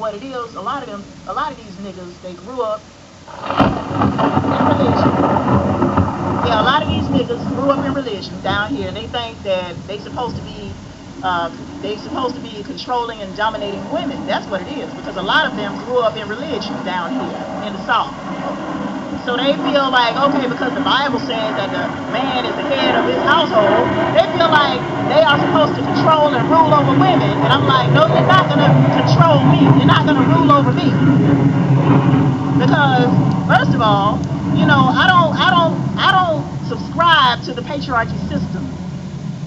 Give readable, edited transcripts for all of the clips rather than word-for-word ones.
what it is, a lot of these niggas, they grew up in religion. Yeah, a lot of these niggas grew up in religion down here, and they think that they supposed to be controlling and dominating women. That's what it is, because a lot of them grew up in religion down here in the South. So they feel like, okay, because the Bible says that the man is the head of his household, they feel like they are supposed to control and rule over women. And I'm like, no, you're not going to control me. You're not going to rule over me. Because, first of all, you know, I don't subscribe to the patriarchy system.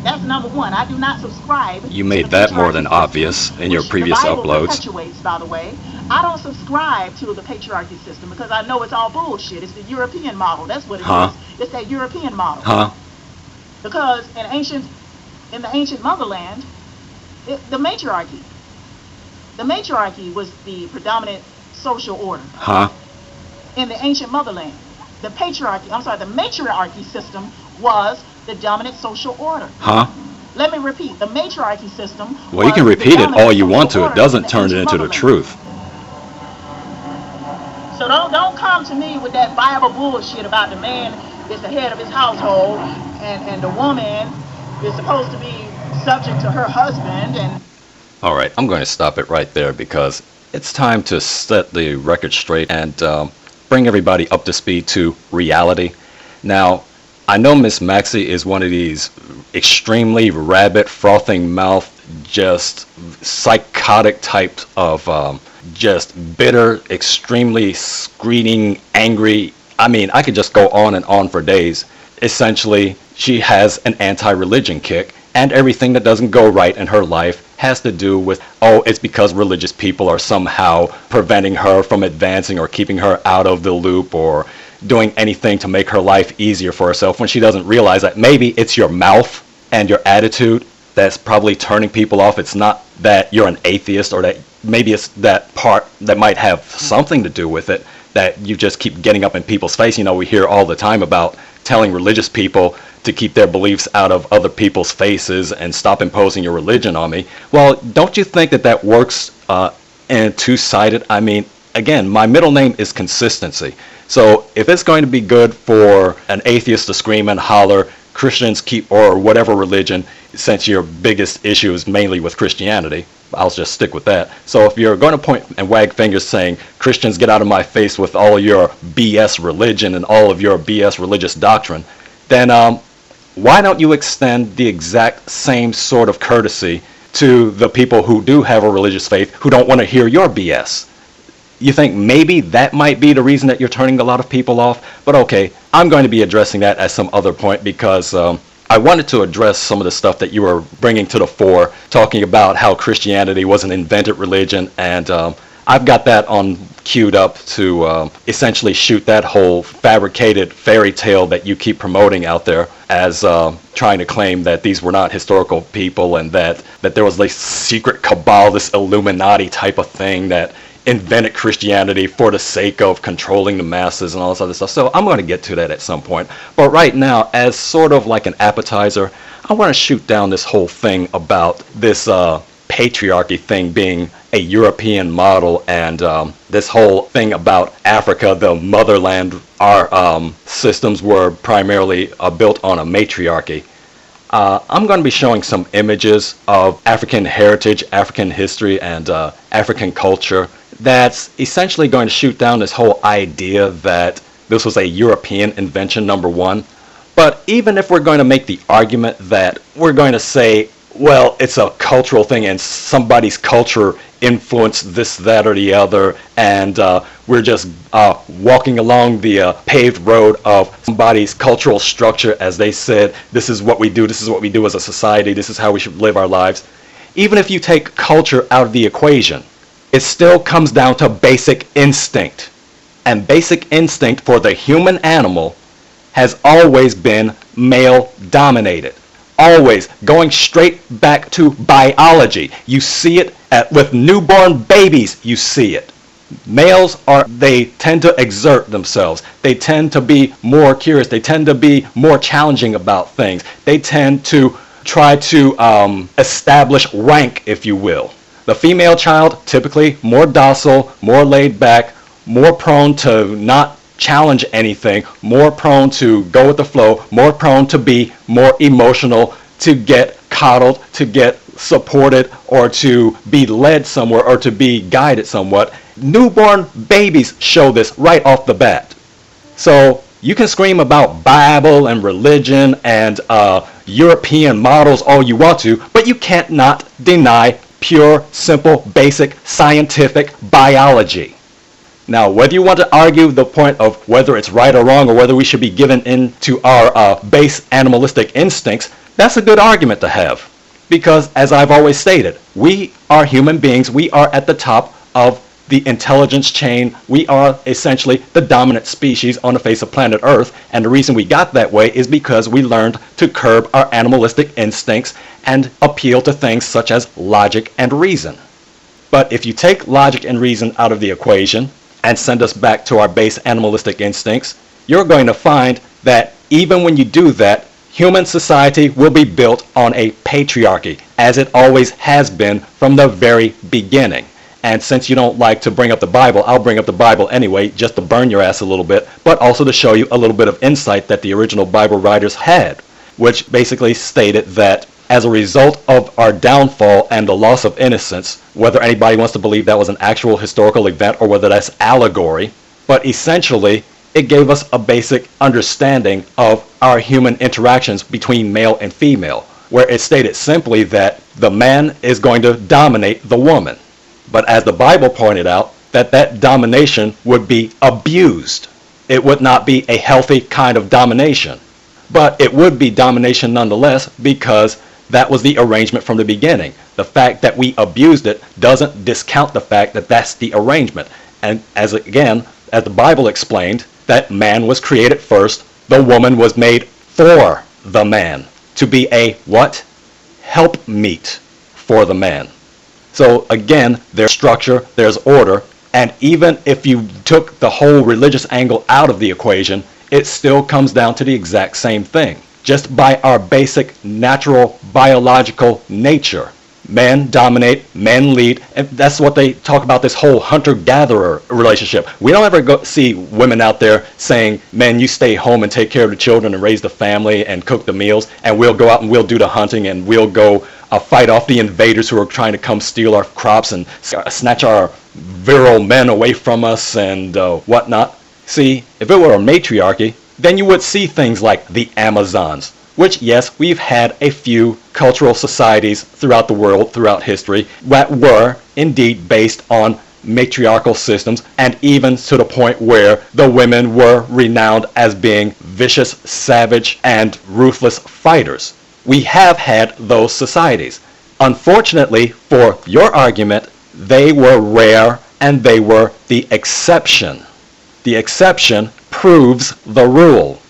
That's number one. I do not subscribe. You made that more than obvious in your previous uploads. The Bible perpetuates, by the way. I don't subscribe to the patriarchy system because I know it's all bullshit. It's the European model. That's what it is. It's that European model. Because in the ancient motherland, the matriarchy was the predominant social order. In the ancient motherland, the matriarchy system was the dominant social order. Let me repeat. The matriarchy system. Well, you can repeat it all you want to. It doesn't turn it into the truth. So don't come to me with that Bible bullshit about the man is the head of his household and the woman is supposed to be subject to her husband. And all right, I'm going to stop it right there because it's time to set the record straight and bring everybody up to speed to reality. Now, I know Miss Maxie is one of these extremely rabid, frothing mouth, just psychotic types of just bitter, extremely screaming, angry. I mean, I could just go on and on for days. Essentially, she has an anti-religion kick, and everything that doesn't go right in her life has to do with, oh, it's because religious people are somehow preventing her from advancing or keeping her out of the loop or doing anything to make her life easier for herself, when she doesn't realize that maybe it's your mouth and your attitude that's probably turning people off. It's not that you're an atheist, or that maybe it's that part that might have something to do with it, that you just keep getting up in people's face. You know, we hear all the time about telling religious people to keep their beliefs out of other people's faces and stop imposing your religion on me. Well, don't you think that works in two-sided? I mean, again, my middle name is consistency. So if it's going to be good for an atheist to scream and holler, Christians keep, or whatever religion, since your biggest issue is mainly with Christianity, I'll just stick with that. So if you're going to point and wag fingers saying, Christians, get out of my face with all your BS religion and all of your BS religious doctrine, then why don't you extend the exact same sort of courtesy to the people who do have a religious faith who don't want to hear your BS? You think maybe that might be the reason that you're turning a lot of people off? But okay, I'm going to be addressing that at some other point, because I wanted to address some of the stuff that you were bringing to the fore, talking about how Christianity was an invented religion, and I've got that on queued up to essentially shoot that whole fabricated fairy tale that you keep promoting out there as trying to claim that these were not historical people, and that there was this secret cabal, this Illuminati type of thing that invented Christianity for the sake of controlling the masses and all this other stuff. So I'm going to get to that at some point. But right now, as sort of like an appetizer, I want to shoot down this whole thing about this patriarchy thing being a European model, and this whole thing about Africa, the motherland. Our systems were primarily built on a matriarchy. I'm going to be showing some images of African heritage, African history, and African culture that's essentially going to shoot down this whole idea that this was a European invention, number one. But even if we're going to make the argument that we're going to say, well, it's a cultural thing and somebody's culture influenced this, that, or the other, and we're just walking along the paved road of somebody's cultural structure, as they said, this is what we do as a society, this is how we should live our lives. Even if you take culture out of the equation, it still comes down to basic instinct. And basic instinct for the human animal has always been male-dominated. Always, going straight back to biology. You see it with newborn babies, you see it. Males they tend to exert themselves. They tend to be more curious. They tend to be more challenging about things. They tend to try to establish rank, if you will. The female child, typically more docile, more laid back, more prone to not challenge anything, more prone to go with the flow, more prone to be more emotional, to get coddled, to get supported, or to be led somewhere, or to be guided somewhat. Newborn babies show this right off the bat. So you can scream about Bible and religion and European models all you want to, but you can't not deny pure, simple, basic, scientific biology. Now, whether you want to argue the point of whether it's right or wrong, or whether we should be given into our base animalistic instincts, that's a good argument to have. Because, as I've always stated, we are human beings. We are at the top of the intelligence chain. We are essentially the dominant species on the face of planet Earth. And the reason we got that way is because we learned to curb our animalistic instincts and appeal to things such as logic and reason. But if you take logic and reason out of the equation and send us back to our base animalistic instincts, you're going to find that even when you do that, human society will be built on a patriarchy, as it always has been from the very beginning. And since you don't like to bring up the Bible, I'll bring up the Bible anyway, just to burn your ass a little bit, but also to show you a little bit of insight that the original Bible writers had, which basically stated that as a result of our downfall and the loss of innocence, whether anybody wants to believe that was an actual historical event or whether that's allegory, but essentially it gave us a basic understanding of our human interactions between male and female, where it stated simply that the man is going to dominate the woman. But as the Bible pointed out, that domination would be abused. It would not be a healthy kind of domination. But it would be domination nonetheless, because that was the arrangement from the beginning. The fact that we abused it doesn't discount the fact that that's the arrangement. And as the Bible explained, that man was created first, the woman was made for the man, to be a what? Helpmeet for the man. So again, there's structure, there's order, and even if you took the whole religious angle out of the equation, it still comes down to the exact same thing. Just by our basic natural biological nature. Men dominate, men lead, and that's what they talk about, this whole hunter-gatherer relationship. We don't ever see women out there saying, men, you stay home and take care of the children and raise the family and cook the meals, and we'll go out and we'll do the hunting and we'll go fight off the invaders who are trying to come steal our crops and snatch our virile men away from us and whatnot. See, if it were a matriarchy, then you would see things like the Amazons, which, yes, we've had a few cultural societies throughout the world, throughout history, that were indeed based on matriarchal systems, and even to the point where the women were renowned as being vicious, savage, and ruthless fighters. We have had those societies. Unfortunately, for your argument, they were rare and they were the exception. The exception proves the rule.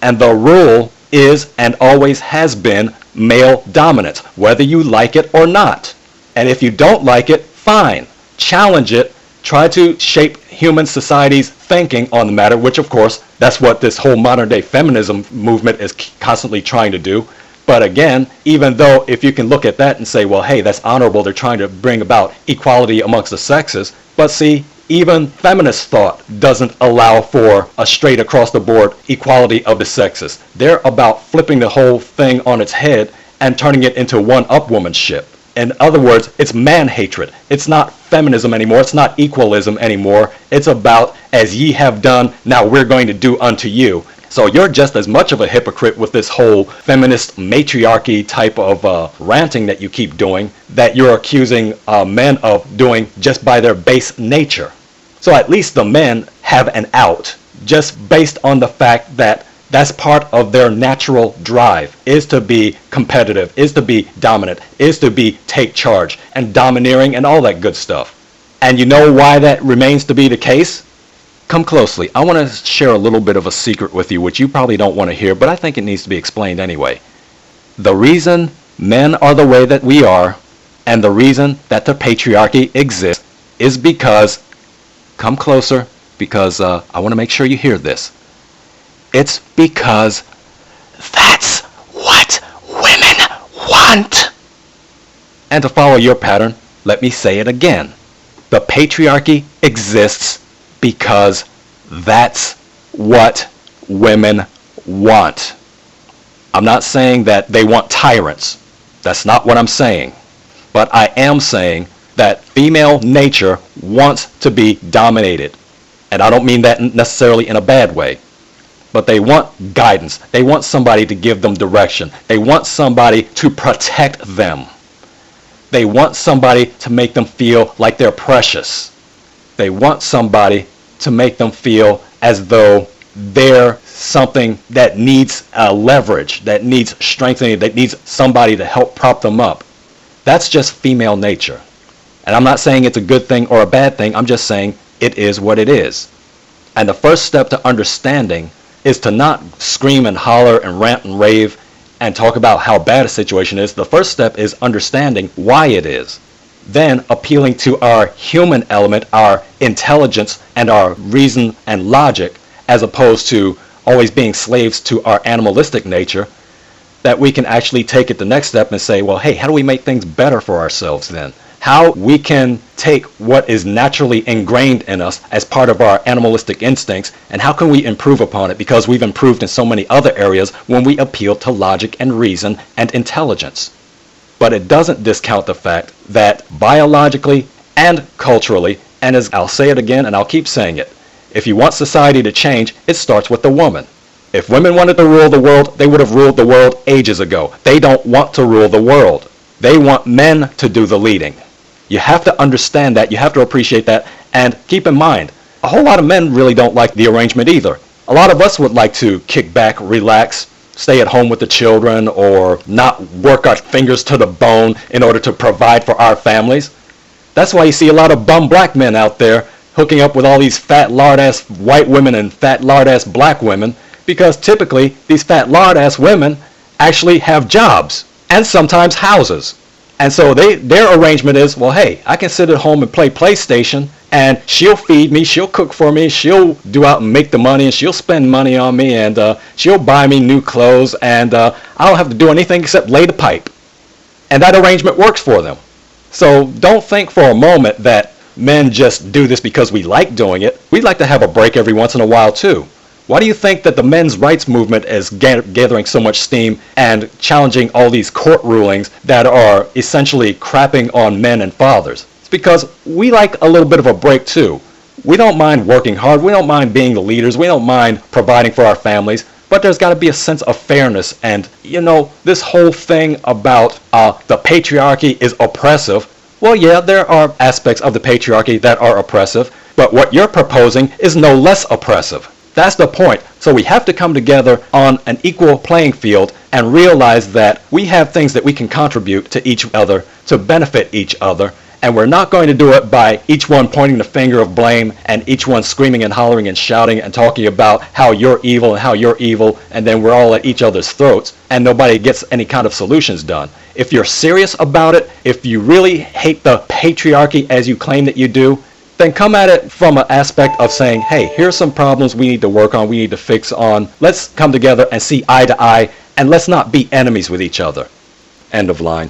And the rule is and always has been male dominance, whether you like it or not. And if you don't like it, fine. Challenge it. Try to shape human society's thinking on the matter, which of course, that's what this whole modern day feminism movement is constantly trying to do. But again, even though if you can look at that and say, well, hey, that's honorable, they're trying to bring about equality amongst the sexes. But see, even feminist thought doesn't allow for a straight across the board equality of the sexes. They're about flipping the whole thing on its head and turning it into one-upwomanship. In other words, it's man-hatred. It's not feminism anymore. It's not equalism anymore. It's about, as ye have done, now we're going to do unto you. So you're just as much of a hypocrite with this whole feminist matriarchy type of ranting that you keep doing, that you're accusing men of doing just by their base nature. So at least the men have an out, just based on the fact that that's part of their natural drive, is to be competitive, is to be dominant, is to be take charge, and domineering and all that good stuff. And you know why that remains to be the case? Come closely. I want to share a little bit of a secret with you, which you probably don't want to hear, but I think it needs to be explained anyway. The reason men are the way that we are, and the reason that the patriarchy exists, is because, come closer, because I want to make sure you hear this. It's because that's what women want. And to follow your pattern, Let me say it again. The patriarchy exists because that's what women want. I'm not saying that they want tyrants. That's not what I'm saying. But I am saying that female nature wants to be dominated. And I don't mean that necessarily in a bad way. But they want guidance. They want somebody to give them direction. They want somebody to protect them. They want somebody to make them feel like they're precious. They want somebody to make them feel as though they're something that needs leverage, that needs strengthening, that needs somebody to help prop them up. That's just female nature. And I'm not saying it's a good thing or a bad thing. I'm just saying it is what it is. And the first step to understanding is to not scream and holler and rant and rave and talk about how bad a situation is. The first step is understanding why it is. Then appealing to our human element, our intelligence, and our reason and logic, as opposed to always being slaves to our animalistic nature, that we can actually take it the next step and say, well, hey, how do we make things better for ourselves then? How we can take what is naturally ingrained in us as part of our animalistic instincts, and how can we improve upon it, because we've improved in so many other areas when we appeal to logic and reason and intelligence. But it doesn't discount the fact that biologically and culturally, and as I'll say it again and I'll keep saying it, if you want society to change, it starts with the woman. If women wanted to rule the world, they would have ruled the world ages ago. They don't want to rule the world. They want men to do the leading. You have to understand that. You have to appreciate that. And keep in mind, a whole lot of men really don't like the arrangement either. A lot of us would like to kick back, relax, stay at home with the children, or not work our fingers to the bone in order to provide for our families. That's why you see a lot of bum black men out there hooking up with all these fat lard-ass white women and fat lard-ass black women, because typically these fat lard-ass women actually have jobs and sometimes houses. And so their arrangement is, well, hey, I can sit at home and play PlayStation, and she'll feed me, she'll cook for me, she'll do out and make the money, and she'll spend money on me, and she'll buy me new clothes, and I don't have to do anything except lay the pipe. And that arrangement works for them. So don't think for a moment that men just do this because we like doing it. We'd like to have a break every once in a while too. Why do you think that the men's rights movement is gathering so much steam and challenging all these court rulings that are essentially crapping on men and fathers? It's because we like a little bit of a break too. We don't mind working hard. We don't mind being the leaders. We don't mind providing for our families. But there's got to be a sense of fairness. And, you know, this whole thing about the patriarchy is oppressive. Well, yeah, there are aspects of the patriarchy that are oppressive. But what you're proposing is no less oppressive. That's the point. So we have to come together on an equal playing field and realize that we have things that we can contribute to each other to benefit each other. And we're not going to do it by each one pointing the finger of blame and each one screaming and hollering and shouting and talking about how you're evil and how you're evil, and then we're all at each other's throats and nobody gets any kind of solutions done. If you're serious about it, if you really hate the patriarchy as you claim that you do, then come at it from an aspect of saying, hey, here's some problems we need to work on, we need to fix on. Let's come together and see eye to eye, and let's not be enemies with each other. End of line.